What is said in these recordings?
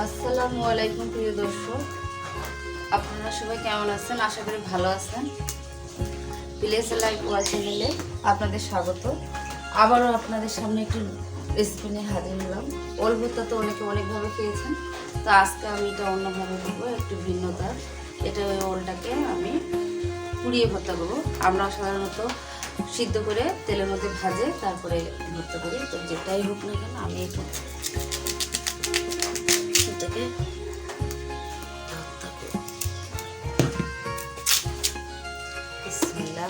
আসসালামু আলাইকুম প্রিয় দর্শক, আপনারা সবাই কেমন আছেন? আশা করি ভালো আছেন। প্লেস লাইফ ওয়াল চ্যানেলে আপনাদের স্বাগত। আবারও আপনাদের সামনে একটি রেসিপি নিয়ে হাজির হলাম। ওল ভর্তা তো অনেকে অনেকভাবে খেয়েছেন, তো আজকে আমি এটা অন্যভাবে করবো, একটু ভিন্নতা। এটা ওই ওলটাকে আমি পুড়িয়ে ভর্তা করবো। আমরা সাধারণত সিদ্ধ করে তেলের মধ্যে ভাজে তারপরে ভর্তা করি। তো যেটাই হোক না কেন আমি একটু এটাকে ভর্তা করি। বিসমিল্লাহ।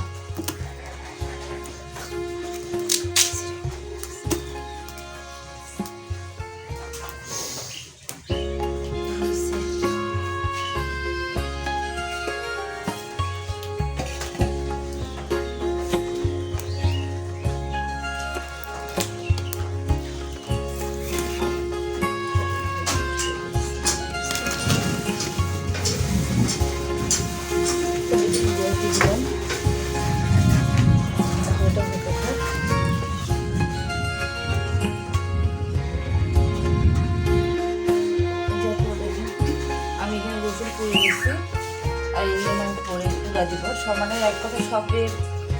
দিব সমানের এক কথা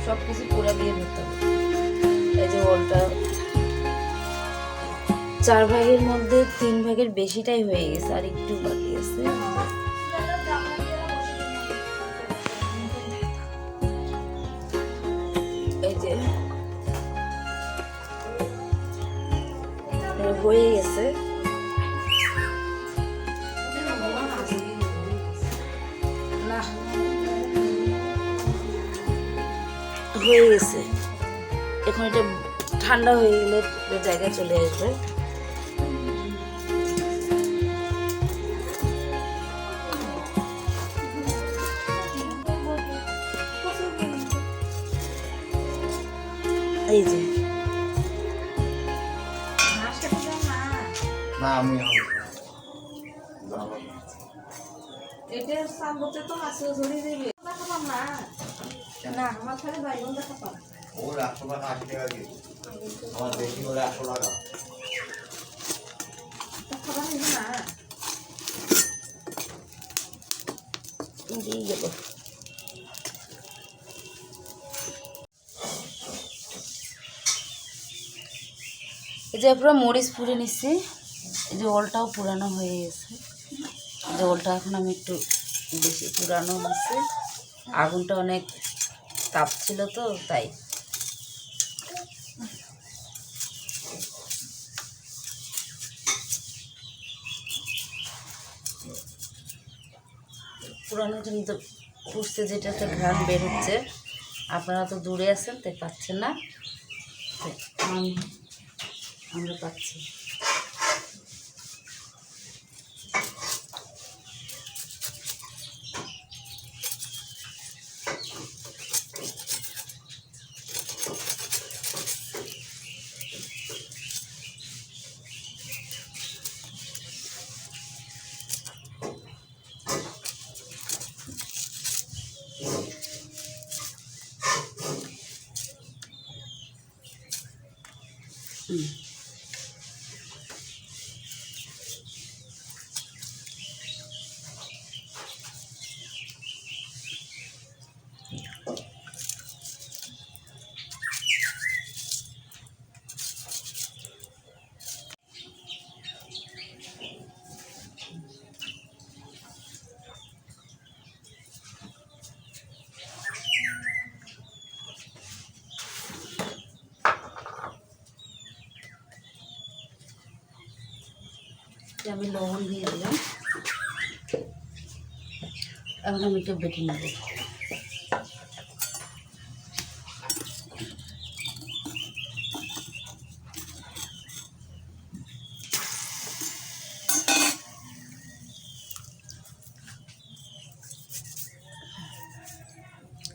সব কিছু পুরা দিয়ে দিতে হবে। এই যে ওলটা 4 ভাগের মধ্যে 3 ভাগের বেশিটাই হয়ে গেছে, আর একটু বাকি আছে। এই যে হয়ে গেছে, না হয়ে গেছে। এখন এটা ঠান্ডা হয়ে গেলে জায়গায় চলে আসবে। এই যে না আমি এটা সামনে তো আছে ধরে দিবে না আমার খালি বাইরে দেখা পাও। ওর 100 টাকা 80 টাকা দিয়ে আমার বেশি করে 100 টাকা খাবার নিবে না দিয়ে গেল। এই যে পুরো মরিচ পুড়ে নিচ্ছি। এই যে ওলটাও পুরানো হয়ে গেছে। যে ওলটা এখন আমি একটু বেশি পুরানো হচ্ছে, আগুনটা অনেক তাপ ছিল তো তাই। পুরানোর জন্য তো পুষতে যেটা একটা ঘ্রাণ বের হচ্ছে, আপনারা তো দূরে আছেন তাই পাচ্ছেন না, আমরা পাচ্ছি। আমি লবণ দিয়ে দিলাম, এখন আমি একটু বেটে নেব।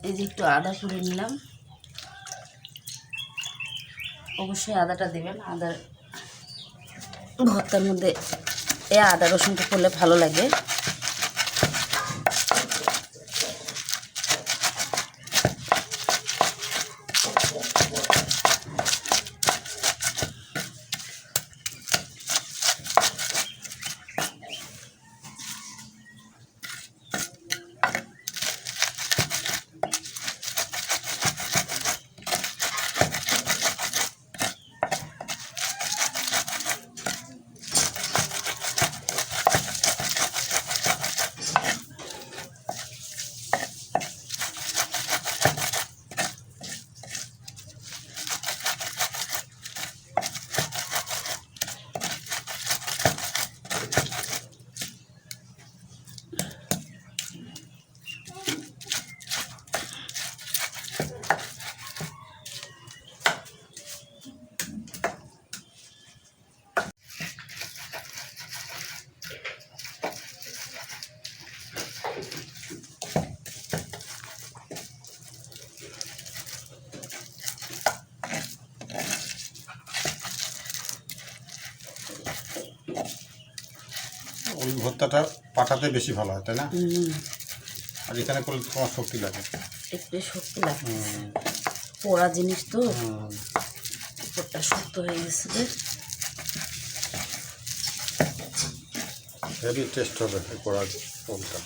এই যে একটু আদা করে নিলাম, অবশ্যই আদাটা দেবেন। আদার ভর্তার মধ্যে আদা রসুনটা করলে ভালো লাগে। ওই ভর্তাটা পাঠাতে বেশি ভালো হয়, তাই না? হুম, আর এখানে করলে তোমার শক্তি লাগে। একটু শক্তি লাগছে, পোড়া জিনিস তো উপরটা শক্ত হয়ে গেছে। হেভি টেস্ট হবে এই কড়া পোলটা,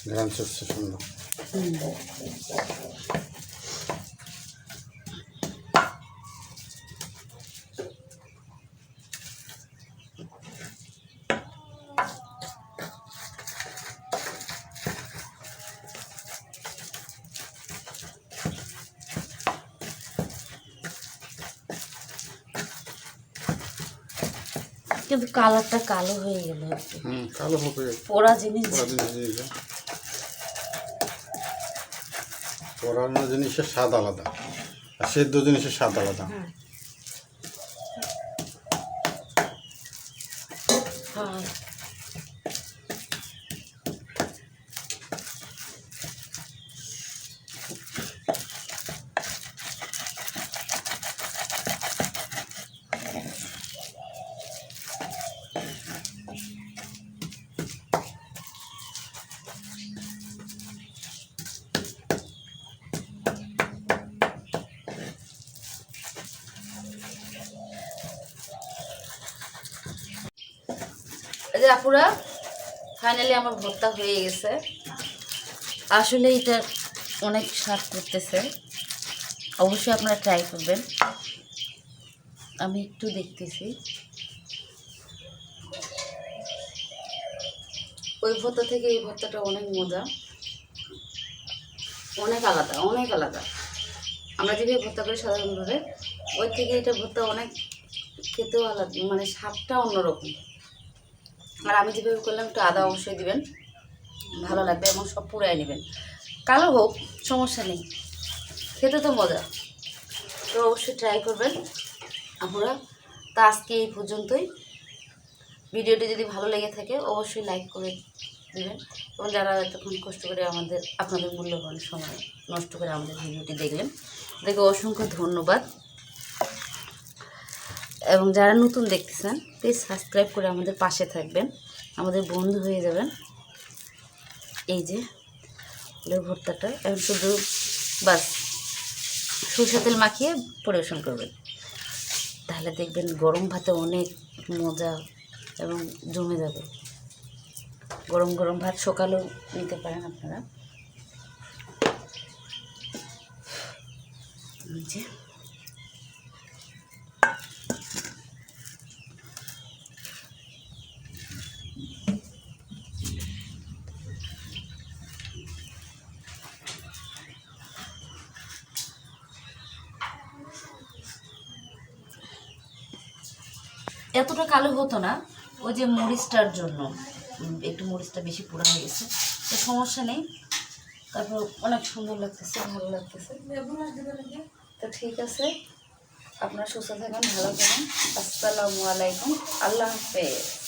ঘ্রাণ চলছে সুন্দর। কিন্তু কালারটা কালো হয়ে গেল, কালো হবে, পোড়া জিনিস। পোড়ানো জিনিসের স্বাদ আলাদা, আর সেদ্ধ জিনিসের স্বাদ আলাদা। হ্যাঁ, এই যে আপুরা, ফাইনালি আমার ভর্তা হয়ে গেছে। আসলে এটা অনেক স্বাদ করতেছে, অবশ্যই আপনারা ট্রাই করবেন। আমি একটু দেখতেছি, ওই ভর্তা থেকে এই ভর্তাটা অনেক মজা, অনেক আলাদা, অনেক আলাদা। আমরা যেভাবে ভর্তা করি সাধারণভাবে, ওই থেকে এটা ভর্তা অনেক খেতেও আলাদা, মানে স্বাদটা অন্যরকম। আর আমি যেভাবে করলাম, একটু আদা অবশ্যই দিবেন, ভালো লাগবে, এবং সব পুরাই নেবেন। কালো হোক সমস্যা নেই, খেতে তো মজা। তো অবশ্যই ট্রাই করবেন আপনারা। তা আজকে এই পর্যন্তই। ভিডিওটি যদি ভালো লেগে থাকে অবশ্যই লাইক করে দেবেন, এবং যারা এতক্ষণ কষ্ট করে আপনাদের মূল্যবান সময় নষ্ট করে আমাদের ভিডিওটি দেখলেন, তাদেরকে অসংখ্য ধন্যবাদ। এবং যারা নতুন দেখতেছেন প্লিজ সাবস্ক্রাইব করে আমাদের পাশে থাকবেন, আমাদের বন্ধু হয়ে যাবেন। এই যে ভর্তাটা এখন শুধু বাস সরষে তেল মাখিয়ে পরিবেশন করবেন, তাহলে দেখবেন গরম ভাতে অনেক মজা এবং জমে যাবে। গরম গরম ভাত সকালেও নিতে পারেন আপনারা। যে এতটা কালো হতো না, ওই যে মরিচটার জন্য একটু মরিচটা বেশি পোড়া হয়ে গেছে, তো সমস্যা নেই। তারপর অনেক সুন্দর লাগতেছে, ভালো লাগতেছে। তো ঠিক আছে, আপনারা সুস্থ থাকেন, ভালো থাকেন। আসসালামু আলাইকুম, আল্লাহ হাফেজ।